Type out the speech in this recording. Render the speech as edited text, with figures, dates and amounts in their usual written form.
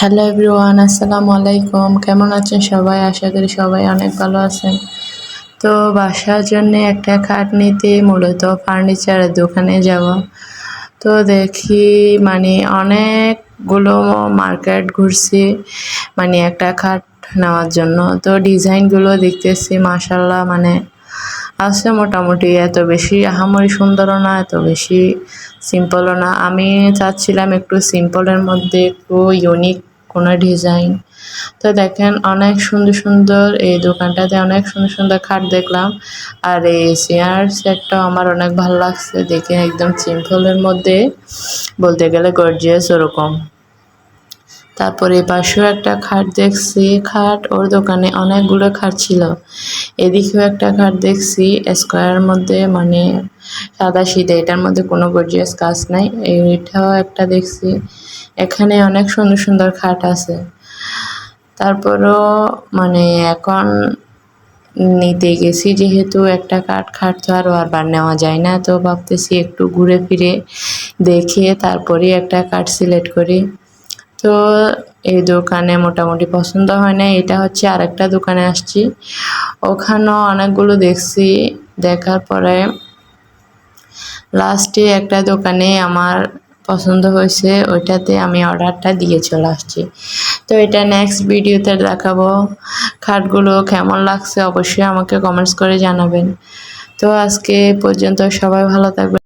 Hello everyone, আসসালামু আলাইকুম। কেমন আছেন সবাই? আশা করি সবাই অনেক ভালো আছেন। তো বাসার জন্য একটা খাট নিতে মূলত ফার্নিচারের দোকানে যাব। তো দেখি অনেকগুলো মার্কেট ঘুরছি একটা খাট নেওয়ার জন্য। তো ডিজাইনগুলো দেখতেছি, মাশাআল্লাহ আছে মোটামুটি, এত বেশি আহামরি সুন্দরও না, এত বেশি সিম্পলও না। আমি চাচ্ছিলাম একটু সিম্পলের মধ্যে একটু ইউনিক কোনো ডিজাইন। তো দেখেন অনেক সুন্দর সুন্দর এই দোকানটাতে অনেক সুন্দর সুন্দর খাট দেখলাম। আর এই চেয়ার সেটটাও আমার অনেক ভালো লাগছে দেখে, একদম সিম্পলের মধ্যে বলতে গেলে গর্জিয়াস ওরকম। তারপরে পাশেও একটা খাট দেখছি, ওর দোকানে অনেকগুলো খাট ছিল। এদিকেও একটা খাট দেখছি স্কোয়ারের মধ্যে, সাদা সিধে, এটার মধ্যে কোনো গর্জিয়াস কাজ নাই। এইটাও একটা দেখছি। এখানে অনেক সুন্দর সুন্দর খাট আছে। তারপরও এখন নিতে গেছি যেহেতু একটা খাট তো আর বারবার নেওয়া যায় না, তো ভাবতেছি একটু ঘুরে ফিরে দেখে তারপরে একটা খাট সিলেক্ট করি। তো এই দোকানে মোটামুটি পছন্দ হয় না, এটা হচ্ছে আরেকটা দোকানে আসছি, ওখানেও অনেকগুলো দেখছি। দেখার পরে লাস্টে একটা দোকানে আমার পছন্দ হয়েছে, ওইটাতে আমি অর্ডারটা দিয়ে চলে আসছি। তো এটা নেক্সট ভিডিওতে দেখাবো। খাটগুলো কেমন লাগছে অবশ্যই আমাকে কমেন্টস করে জানাবেন। তো আজকে পর্যন্ত সবাই ভালো থাকবেন।